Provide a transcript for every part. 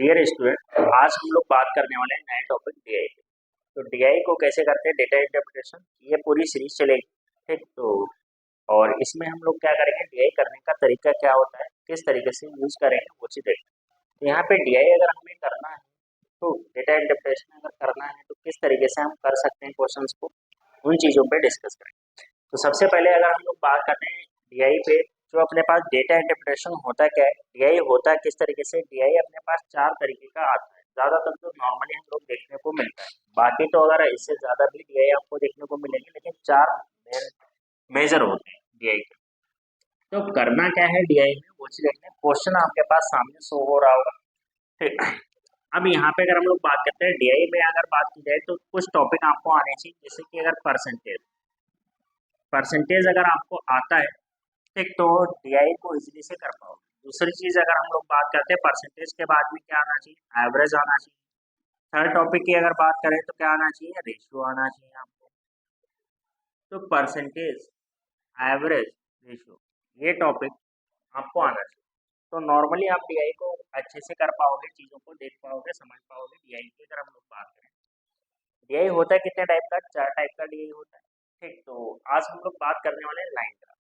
Dear student, आज हम लोग बात करने वाले हैं नए टॉपिक डीआई पे। तो डीआई को कैसे करते हैं, डेटा इंटरप्रिटेशन, ये पूरी सीरीज चलेगी। ठीक, तो और इसमें हम लोग क्या करेंगे, डीआई करने का तरीका क्या होता है, किस तरीके से यूज करेंगे वो चीज देखेंगे। तो यहाँ पे डीआई अगर हमें करना है, तो डेटा इंटरप्रिटेशन अगर करना है तो किस तरीके से हम कर सकते हैं क्वेश्चंस को, उन चीज़ों पे डिस्कस करेंगे। तो सबसे पहले अगर हम लोग बात करते हैं डीआई पे, जो अपने पास डेटा इंटरप्रिटेशन होता क्या है, डीआई होता है किस तरीके से, डीआई अपने पास चार तरीके का आता है। ज़्यादातर तो नॉर्मली हम लोग देखने को मिलता है, बाकी तो अगर इससे ज़्यादा भी डीआई आपको देखने को मिलेंगे, लेकिन चार मेजर होते हैं डीआई के। तो करना क्या है डीआई में, वो चीज़ देखते हैं। क्वेश्चन आपके पास सामने शो हो रहा होगा। ठीक, अब यहाँ पे अगर हम लोग बात करते हैं डीआई में, अगर बात की जाए तो कुछ टॉपिक आपको आने चाहिए, जैसे कि अगर परसेंटेज परसेंटेज अगर आपको आता है, ठीक, तो डीआई को इजीली से कर पाओगे। दूसरी चीज अगर हम लोग बात करते हैं परसेंटेज के बाद में क्या आना चाहिए, एवरेज आना चाहिए। थर्ड टॉपिक की अगर बात करें तो क्या आना चाहिए, रेशियो आना चाहिए आपको। तो परसेंटेज, एवरेज, रेशियो, ये टॉपिक आपको आना चाहिए। तो नॉर्मली आप डीआई को अच्छे से कर पाओगे, चीज़ों को देख पाओगे, समझ पाओगे। डीआई की अगर हम लोग बात करें, डीआई होता है कितने टाइप का, चार टाइप का डीआई होता है। ठीक, तो आज हम लोग बात करने वाले हैं लाइन ग्राफ।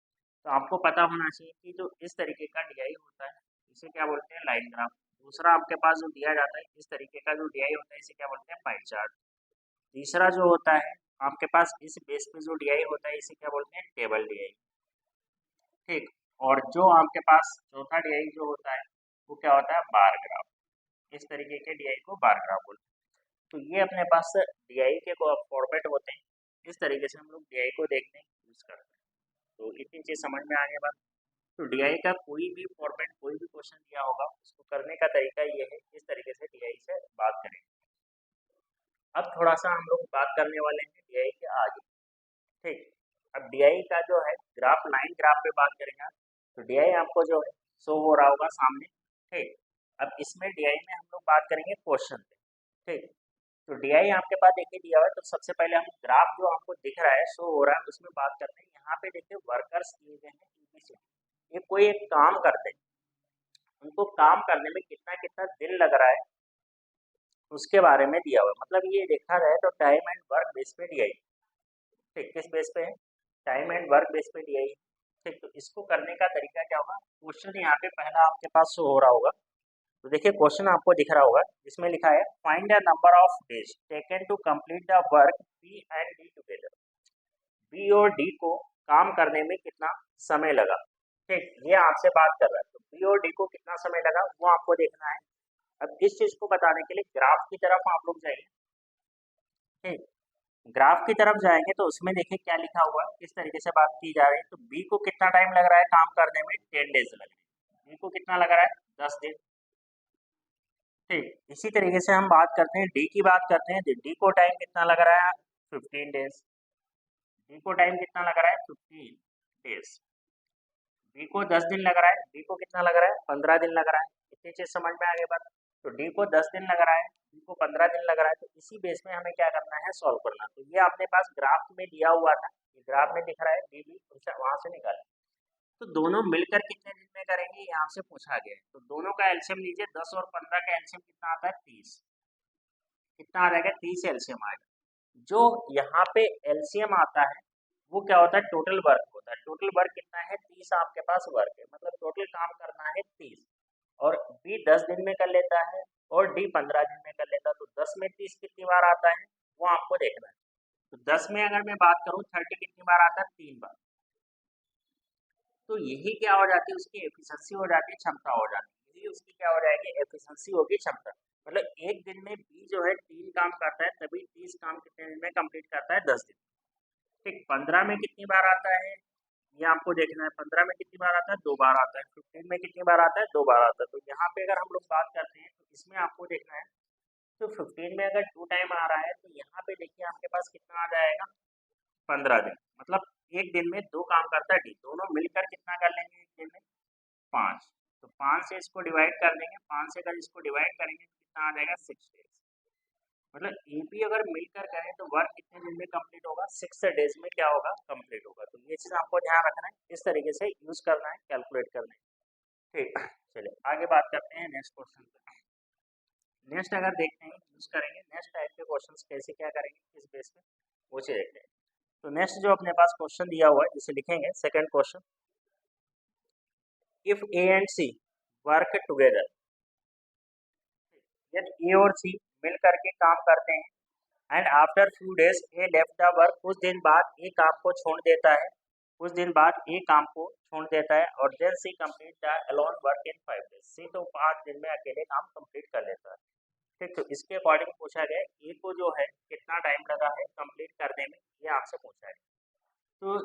तो आपको पता होना चाहिए कि जो इस तरीके का डीआई होता है, इसे क्या बोलते हैं, लाइन ग्राफ। दूसरा आपके पास जो दिया जाता है इस तरीके का जो डीआई होता है, इसे क्या बोलते हैं, पाई चार्ट। तीसरा जो होता है आपके पास इस बेस पे जो डीआई होता है, इसे क्या बोलते हैं, टेबल डीआई। ठीक, और जो आपके पास चौथा डीआई जो होता है वो क्या होता है, बार ग्राफ। इस तरीके के डीआई को बार ग्राफ बोलते हैं। तो ये अपने पास डीआई के फॉर्मेट होते हैं। इस तरीके से हम लोग डीआई को देखते हैं, यूज करते हैं। तो इतनी चीज समझ में आने बाद, तो डीआई का कोई भी फॉर्मेट, कोई भी क्वेश्चन दिया होगा, उसको करने का तरीका ये है, इस तरीके से डीआई से बात करेंगे। अब थोड़ा सा हम लोग बात करने वाले हैं डीआई के आगे। ठीक, अब डीआई का जो है ग्राफ, लाइन ग्राफ पे बात करेंगे आप, तो डीआई आपको जो है शो हो रहा होगा सामने। ठीक, अब इसमें डीआई में हम लोग बात करेंगे क्वेश्चन पे। ठीक, तो डीआई आपके पास देखिए दिया हुआ है, तो सबसे पहले हम ग्राफ जो आपको दिख रहा है, शो हो रहा है, उसमें बात करते हैं। यहाँ पे देखिए वर्कर्स दिए गए हैं एबीसी, ये कोई एक काम करते हैं, उनको काम करने में कितना कितना दिन लग रहा है उसके बारे में दिया हुआ है। मतलब ये देखा जाए तो टाइम एंड वर्क बेस पे डीआई। ठीक, किस बेस पे है, टाइम एंड वर्क बेस पे डीआई। ठीक, तो इसको करने का तरीका क्या होगा, क्वेश्चन यहाँ पे पहला आपके पास शो हो रहा होगा। तो देखिए क्वेश्चन आपको दिख रहा होगा, जिसमें लिखा है find the number of days taken to complete the work B and D together. B और डी को काम करने में कितना समय लगा। ठीक, ये आपसे बात कर रहा है, तो बी और डी को कितना समय लगा वो आपको देखना है। अब इस चीज को बताने के लिए ग्राफ की तरफ आप लोग जाइए। ठीक, ग्राफ की तरफ जाएंगे तो उसमें देखिए क्या लिखा हुआ है, किस तरीके से बात की जा रही है। तो बी को कितना टाइम लग रहा है काम करने में, 10 डेज लग रहे हैं। बी को कितना लग रहा है, 10 दिन। ठीक, इसी तरीके से हम बात करते हैं, डी की बात करते हैं, डी को टाइम कितना लग रहा है, 15 डेज। डी को टाइम कितना लग रहा है, 15 डेज। बी को 10 दिन लग रहा है, डी को कितना लग रहा है, 15 दिन लग रहा है। इतनी चीज समझ में आगे बात। तो डी को 10 दिन लग रहा है, डी को 15 दिन लग रहा है, तो इसी बेस में हमें क्या करना है, सॉल्व करना। तो ये अपने पास ग्राफ में दिया हुआ था, ये ग्राफ में दिख रहा है, डी डी वहां से निकालें। तो दोनों मिलकर कितने दिन में करेंगे, यहाँ से पूछा गया है। तो दोनों का एलसीएम लीजिए, 10 और 15 का एलसीएम कितना आता है, 30। कितना आ जाएगा, 30 एलसीएम आएगा। जो यहाँ पे एलसीएम आता है वो क्या होता है, टोटल वर्क होता है। टोटल वर्क कितना है, 30 आपके पास वर्क है, मतलब टोटल काम करना है 30। और बी 10 दिन में कर लेता है और डी 15 दिन में कर लेता है। तो 10 में 30 कितनी बार आता है वो आपको देखना है। तो 10 में अगर मैं बात करूँ 30 कितनी बार आता है, 3 बार। तो यही क्या हो जाती है, उसकी एफिशिएंसी हो जाती है, क्षमता हो जाती है। यही उसकी क्या हो जाएगी, एफिशिएंसी होगी, क्षमता। मतलब एक दिन में बी जो है 3 काम करता है, तभी 30 काम कितने दिन में कंप्लीट करता है, 10 दिन। ठीक, 15 में कितनी बार आता है ये आपको देखना है। 15 में कितनी बार आता है, 2 बार आता है। 15 में कितनी बार आता है, 2 बार आता है। तो यहाँ पे अगर हम लोग बात करते हैं तो इसमें आपको देखना है, तो 15 में अगर 2 टाइम आ रहा है, तो यहाँ पे देखिए आपके पास कितना आ जाएगा, 15 दिन। मतलब एक दिन में 2 काम करता है डी, दोनों मिलकर कितना कर लेंगे एक दिन में, 5। तो 5 से इसको डिवाइड कर देंगे, 5 से अगर इसको डिवाइड करेंगे तो कितना आ जाएगा, 6 डेज। मतलब एपी अगर मिलकर करें तो वर्क कितने दिन में कंप्लीट होगा, 6 डेज में क्या होगा, कंप्लीट होगा। तो ये चीज आपको ध्यान रखना है, इस तरीके से यूज करना है, कैलकुलेट करना है। ठीक, चलिए आगे बात करते हैं नेक्स्ट क्वेश्चन पे। नेक्स्ट अगर देखते हैं यूज करेंगे नेक्स्ट टाइप के क्वेश्चंस कैसे क्या करेंगे किस बेस पे वो चीज देखते हैं। तो नेक्स्ट जो अपने पास क्वेश्चन दिया हुआ है जिसे लिखेंगे second question, if A and C work together, यदि ए और सी मिल करके काम करते हैं and after few days A left the work, कुछ दिन बाद ए काम को छोड़ देता है, कुछ दिन बाद ए काम को छोड़ देता है और then C complete the alone work in 5 days, C तो 5 दिन में अकेले काम कंप्लीट कर लेता है। ठीक, तो इसके अकॉर्डिंग पूछा गया ए को जो है कितना टाइम लगा है कंप्लीट करने में, ये आपसे पूछा है। तो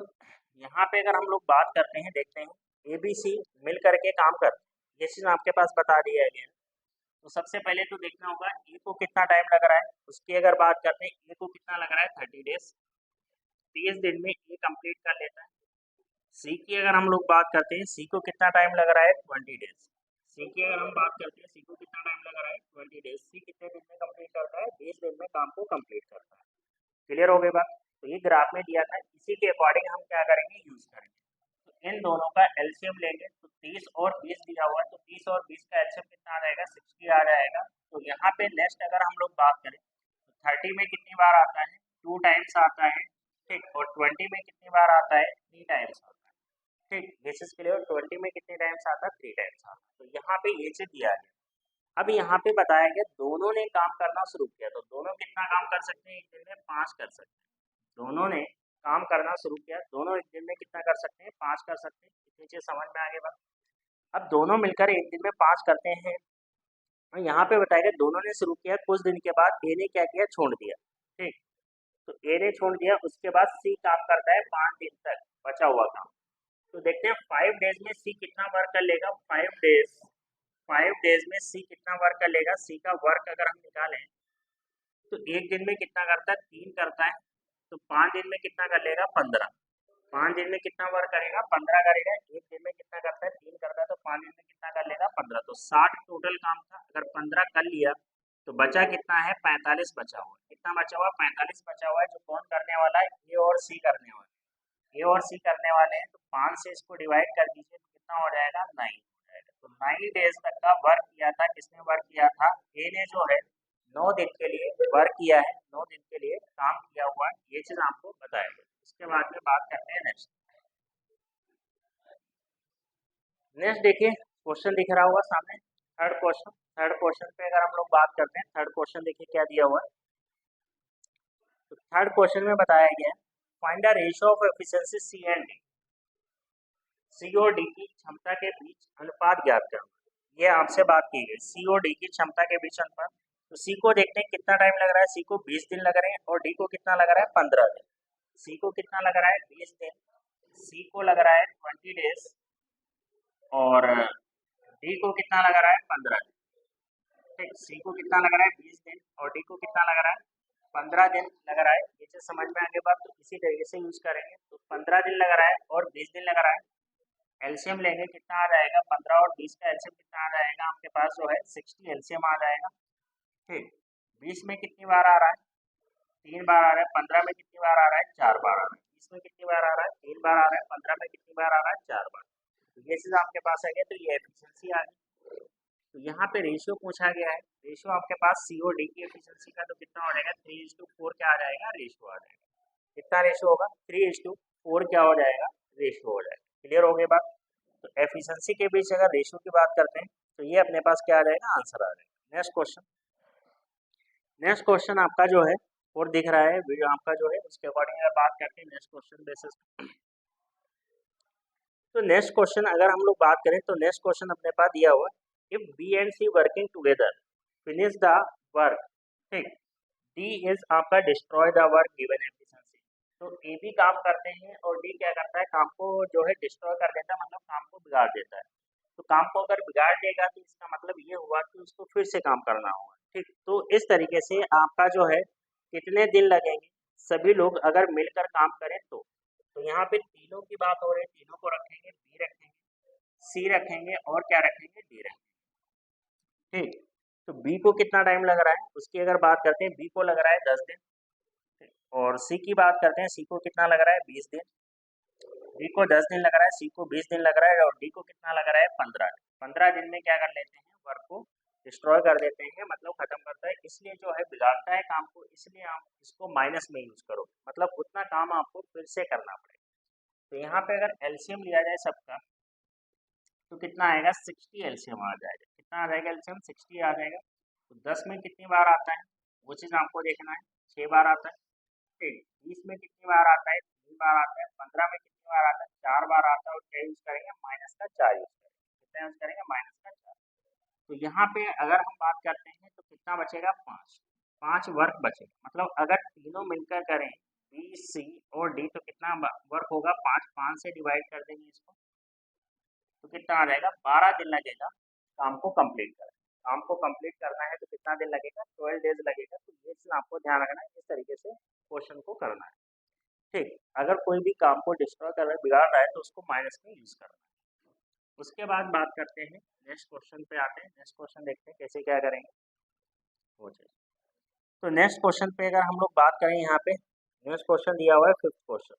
यहाँ पे अगर हम लोग बात करते हैं देखते हैं ए बी सी मिल करके काम करते हैं, ये चीज़ आपके पास बता दिया गया है। तो सबसे पहले तो देखना होगा ए को कितना टाइम लग रहा है, उसकी अगर बात करते हैं ए को कितना लग रहा है 30 डेज, 30 दिन में ए कंप्लीट कर लेता है। सी की अगर हम लोग बात करते हैं सी को कितना टाइम लग रहा है 20 डेज, सी की अगर हम बात करते हैं सी को कितना टाइम लग रहा है 20 डेज, सी कितने दिन में कंप्लीट करता है 20 दिन में काम को कंप्लीट करता है। क्लियर हो गई बात। तो ये ग्राफ में दिया था, इसी के अकॉर्डिंग हम क्या करेंगे यूज करेंगे। तो इन दोनों का एलसीएम लेंगे, तो 30 और 20 दिया हुआ है, तो 30 और 20 का एलसीएम कितना आ जाएगा 60 आ जाएगा। तो यहाँ पे नेक्स्ट अगर हम लोग बात करें तो 30 में कितनी बार आता है 2 टाइम्स आता है, ठीक, और 20 में कितनी बार आता है 3 टाइम्स आता है। ठीक, दिस इज क्लियर। 20 में कितने टाइम्स आता है 3 टाइम्स आता है। तो यहाँ पे ये चीज दिया गया। अब यहाँ पे बताया गया दोनों ने काम करना शुरू किया, तो दोनों कितना काम कर सकते हैं एक दिन में 5 कर सकते हैं। दोनों ने काम करना शुरू किया, दोनों एक दिन में कितना कर सकते हैं 5 कर सकते हैं। इतनी चीज समझ में आगे बात। अब दोनों मिलकर एक दिन में 5 करते हैं, और यहाँ पे बताया गया दोनों ने शुरू किया, कुछ दिन के बाद ए ने क्या किया छोड़ दिया। ठीक, तो ए ने छोड़ दिया, उसके बाद सी काम करता है 5 दिन तक बचा हुआ काम। तो देखते हैं 5 डेज में सी कितना वर्क कर लेगा। 5 डेज में सी कितना वर्क कर लेगा। सी का वर्क अगर हम निकालें तो एक दिन में कितना करता है 3 करता है, तो 5 दिन में कितना कर लेगा 15। 5 दिन में कितना वर्क करेगा 15 करेगा। एक दिन में कितना करता है 3 करता है, तो 5 दिन में कितना कर लेगा 15। तो 60 टोटल काम था, अगर 15 कर लिया तो बचा कितना है 45 बचा हुआ है। कितना बचा हुआ 45 बचा हुआ है, जो कौन करने वाला है ए और सी करने वाला है। ए और सी करने वाले हैं, तो 5 से इसको डिवाइड कर दीजिए तो कितना हो जाएगा 9 हो जाएगा। तो 9 डेज तक का वर्क किया था, किसने वर्क किया था ए ने, जो है 9 दिन के लिए वर्क किया है, 9 दिन के लिए काम किया हुआ है। ये चीज आपको बताएगा। इसके बाद में बात करते हैं नेक्स्ट। नेक्स्ट देखिए क्वेश्चन दिख रहा होगा सामने, थर्ड क्वेश्चन। थर्ड क्वेश्चन पे अगर हम लोग बात करते हैं, थर्ड क्वेश्चन देखिए क्या दिया हुआ है। तो थर्ड क्वेश्चन में बताया गया है find the ratio of efficiency C and D, C और डी की क्षमता के बीच अनुपात ज्ञात करना। ये आपसे बात की गई सी और डी की क्षमता के बीच अनुपात। तो सी को देखते हैं कितना टाइम लग रहा है, सी को 20 दिन लग रहे हैं, और डी को कितना लग रहा है 15 दिन। सी को कितना लग रहा है 20 दिन, सी को लग रहा है 20 डेज, और डी को कितना लग रहा है 15 दिन। ठीक, सी को कितना लग रहा है 20 दिन और डी को कितना लग रहा है 15 दिन लग रहा है। ये चीज समझ में आगे बात, तो इसी तरीके से यूज करेंगे। तो 15 दिन लग रहा है और 20 दिन लग रहा है, एलसीएम लेंगे कितना आ जाएगा 15 और 20 का एलसीएम कितना आ जाएगा आपके पास जो है 60 एलसीएम आ जाएगा। ठीक, 20 में कितनी बार आ रहा है 3 बार आ रहा है, 15 में कितनी बार आ रहा है 4 बार आ रहा है, 20 में कितनी बार आ रहा है 3 बार आ रहा है, 15 में कितनी बार आ रहा है 4 बार। तो ये चीज आपके पास आ गया, तो ये एफिशिएंसी आ गई। तो यहाँ पे रेशियो पूछा गया है, रेशियो आपके पास सी और डी की एफिशिएंसी का तो कितना हो जाएगा 3:4 क्या आ जाएगा रेशियो आ जाएगा। कितना रेशियो होगा 3:4 क्या हो जाएगा रेशियो हो जाएगा। क्लियर हो गई बात। तो एफिशिएंसी के बीच अगर रेशियो की बात करते हैं तो ये अपने पास क्या आ जाएगा आंसर आ जाएगा। Next question. नेक्स्ट क्वेश्चन आपका जो है और दिख रहा है वीडियो आपका जो है, उसके अकॉर्डिंग अगर बात करते हैं नेक्स्ट क्वेश्चन बेसिस। तो नेक्स्ट क्वेश्चन अगर हम लोग बात करें तो नेक्स्ट क्वेश्चन अपने पास दिया हुआ है if B and C working together finish the work. ठीक, डी इज आपका destroy the work given efficiency. तो ए भी काम करते हैं और डी क्या करता है काम को जो है डिस्ट्रॉय कर देता है, मतलब काम को बिगाड़ देता है। तो काम को अगर बिगाड़ देगा तो इसका मतलब ये हुआ कि उसको फिर से काम करना होगा। ठीक, तो इस तरीके से आपका जो है कितने दिन लगेंगे सभी लोग अगर मिलकर काम करें तो यहाँ पे तीनों की बात हो रही है, तीनों को रखेंगे, बी रखेंगे, सी रखेंगे और क्या रखेंगे डी रखेंगे। ठीक, तो बी को कितना टाइम लग रहा है उसकी अगर बात करते हैं, बी को लग रहा है 10 दिन। ठीक, और सी की बात करते हैं, सी को कितना लग रहा है 20 दिन। बी को 10 दिन लग रहा है, सी को 20 दिन लग रहा है, और डी को कितना लग रहा है 15 दिन। 15 दिन में क्या कर लेते हैं वर्क को डिस्ट्रॉय कर देते हैं, मतलब खत्म करता है, इसलिए जो है बिगाड़ता है काम को, इसलिए आप इसको माइनस में यूज करो, मतलब उतना काम आपको फिर से करना पड़ेगा। तो यहाँ पे अगर एलसीएम लिया जाए सबका, तो कितना आएगा, 60 एलसीएम आ जाएगा। कितना आ जाएगा एलसीएम, 60 आ जाएगा। तो 10 में कितनी बार आता है वो चीज़ आपको देखना है, 6 बार आता है। ठीक, 20 में कितनी बार आता है, 3 बार आता है। 15 में कितनी बार आता है, 4 बार आता है। और क्या यूज करेंगे, माइनस का 4 यूज करेंगे। कितना यूज करेंगे, माइनस का 4। तो यहाँ पे अगर हम बात करते हैं तो कितना बचेगा, 5। 5 वर्क बचेगा, मतलब अगर तीनों मिलकर करें, बी सी और डी, तो कितना वर्क होगा, 5। 5 से डिवाइड कर देंगे इसको, तो कितना आ जाएगा, 12 दिन लगेगा काम को कंप्लीट करना। काम को कंप्लीट करना है तो कितना दिन लगेगा, 12 डेज लगेगा। तो ये चीज़ आपको ध्यान रखना है, इस तरीके से क्वेश्चन को करना है। ठीक, अगर कोई भी काम को डिस्ट्रॉय कर रहा है, बिगाड़ रहा है, तो उसको माइनस में यूज करना है। उसके बाद बात करते हैं नेक्स्ट क्वेश्चन पे आते हैं। नेक्स्ट क्वेश्चन देखते हैं कैसे क्या करेंगे वो चीज़। तो नेक्स्ट क्वेश्चन पे अगर हम लोग बात करें, यहाँ पे नेक्स्ट क्वेश्चन दिया हुआ है, 5th question.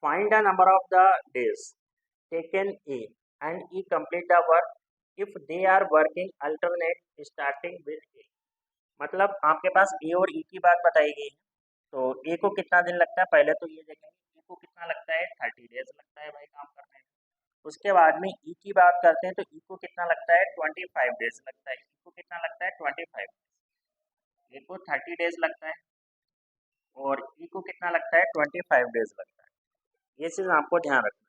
Find the number of the days taken A and E complete the work if they are working alternate starting with A। मतलब आपके पास ए और ई की बात बताई गई है। तो ए को कितना दिन लगता है, पहले तो ये देखेंगे, ए को कितना लगता है, 30 डेज लगता है भाई काम करने में। उसके बाद में ई की बात करते हैं, तो ई को कितना लगता है, 25 डेज लगता है। ई को कितना लगता है, 25। ए को 30 डेज लगता है और ई को कितना लगता है, 25 डेज लगता है। ये चीज़ आपको ध्यान रखना है।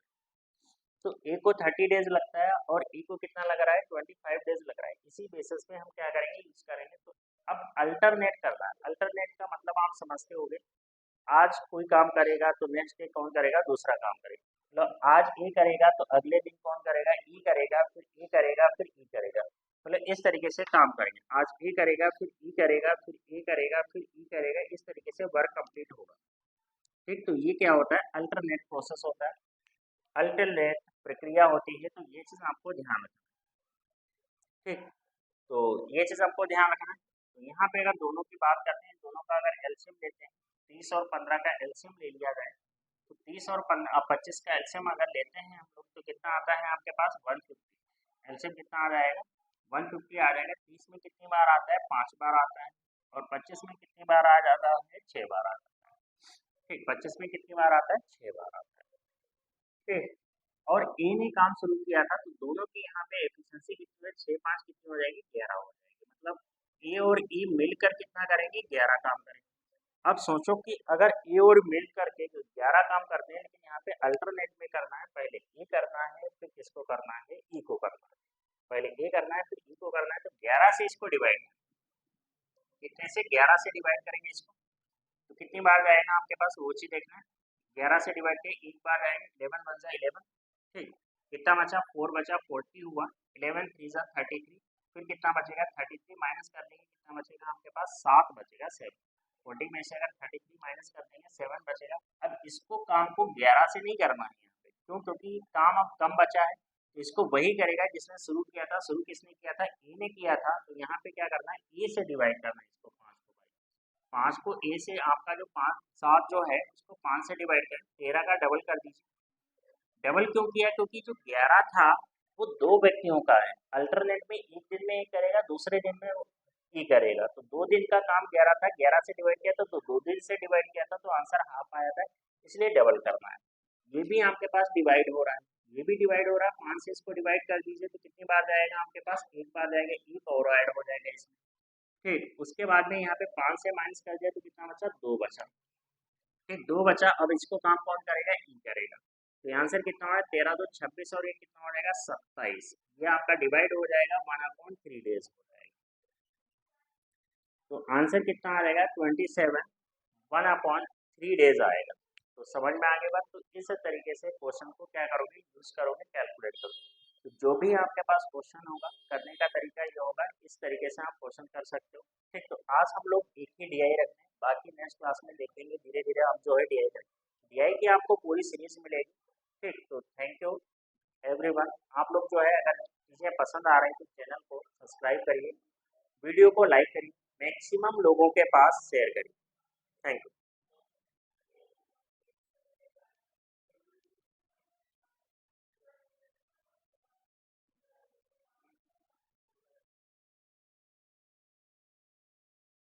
तो ए को 30 डेज लगता है और ई को कितना लग रहा है, 25 डेज लग रहा है। इसी बेसिस पे हम क्या करेंगे, यूज करेंगे। तो अब अल्टरनेट करना है। अल्टरनेट का मतलब आप समझते होंगे, आज कोई काम करेगा तो नेक्स्ट डे कौन करेगा, दूसरा काम करेगा। मतलब आज ए करेगा तो अगले दिन कौन करेगा, ई करेगा, फिर ए करेगा, फिर ई करेगा। मतलब इस तरीके से काम करेंगे, आज ए करेगा, फिर ई करेगा, फिर ए करेगा, फिर ई करेगा। इस तरीके से वर्क कंप्लीट होगा। ठीक, तो ये क्या होता है, अल्टरनेट प्रोसेस होता है, अल्टरनेट प्रक्रिया होती है। तो ये चीज़ आपको ध्यान रखना है। ठीक, तो ये चीज़ आपको ध्यान रखना है। तो यहाँ पे अगर दोनों की बात करते हैं, दोनों का अगर एलसीएम लेते हैं, 30 और 15 का एलसीएम ले लिया जाए, तो 30 और 25 का एलसीएम अगर लेते हैं हम लोग, तो कितना आता है आपके पास, 150। एलसीएम कितना आ जाएगा, 150 आ जाएगा। 30 में कितनी बार आता है, 5 बार आता है। और 25 में कितनी बार आ जाता है, 6 बार आ जाता है। ठीक, 25 में कितनी बार आता है, 6 बार आता है। ठीक, और ए ने काम शुरू किया था, तो दोनों की यहाँ पे एफिशिएंसी कितनी है, 6 5 कितनी हो जाएगी, 11 हो जाएगी। मतलब ए और ई मिलकर कितना करेंगे, 11 काम करेंगे। अब सोचो कि अगर ए और मिल करके 11 काम करते हैं, लेकिन यहाँ पे अल्टरनेट में करना है, पहले ए करना है, फिर किसको करना है, ई को करना है। पहले ए करना है, फिर ई को करना है। तो 11 से इसको डिवाइड, कितने से, 11 से डिवाइड करेंगे इसको, तो कितनी बार जाएगा आपके पास, वो चीज देखना है। 11 से डिवाइड के एक बार जाएंगे, 11 बन जाए 11। ठीक, कितना बचा, 4 बचा, 40 हुआ। 11 3 जा 33। फिर कितना बचेगा, 33 माइनस कर देंगे, कितना बचेगा आपके पास, 7 बचेगा, 7। 40 में से अगर 33 माइनस कर देंगे, 7 बचेगा। अब इसको काम को 11 से नहीं करना है यहाँ पे, क्यों, क्योंकि काम अब कम बचा है। तो इसको वही करेगा जिसने शुरू किया था। शुरू किसने किया था, ए ने किया था। तो यहाँ पे क्या करना है, ए से डिवाइड करना है इसको, 5 को। 5 को ए से, आपका जो 5 7 जो है उसको 5 से डिवाइड करें, 13 का डबल कर दीजिए। डबल क्यों किया, क्योंकि जो 11 था वो 2 व्यक्तियों का है। अल्टरनेट में एक दिन में एक करेगा, दूसरे दिन में ई करेगा। तो 2 दिन का काम 11 था, 11 से डिवाइड किया था, तो 2 दिन से डिवाइड किया था, तो आंसर हाफ आया था। इसलिए डबल करना है। ये भी आपके पास डिवाइड हो रहा है, ये भी डिवाइड हो रहा है। 5 से इसको डिवाइड कर दीजिए, तो कितनी बार जाएगा आपके पास, एक बार जाएगा। ई और ऐड हो जाएगा इसमें। ठीक, उसके बाद में यहाँ पे 5 से माइनस कर दिया, तो कितना बचा, 2 बचा। ठीक, 2 बचा। अब इसको काम कौन करेगा, ई करेगा। तो आंसर कितना है, 13 2 26, और ये कितना हो जाएगा, 27। ये आपका डिवाइड हो जाएगा, 1/3 डेज हो जाएगा। तो आंसर कितना आ जाएगा, 27 1/3 डेज आएगा। तो समझ में आगे बात। तो इस तरीके से क्वेश्चन को क्या करोगे, यूज करोगे, कैलकुलेट करोगे। तो जो भी आपके पास क्वेश्चन होगा, करने का तरीका ये होगा, इस तरीके से आप क्वेश्चन कर सकते हो। ठीक, तो आज हम लोग एक ही डीआई रखते हैं, बाकी नेक्स्ट क्लास में देखेंगे, धीरे धीरे हम जो है डीआई करेंगे। डीआई की आपको पूरी सीरीज मिलेगी। ठीक, तो थैंक यू एवरीवन। आप लोग जो है, अगर चीज़ें पसंद आ रही है तो चैनल को सब्सक्राइब करिए, वीडियो को लाइक करिए, मैक्सिमम लोगों के पास शेयर करिए। Thank you.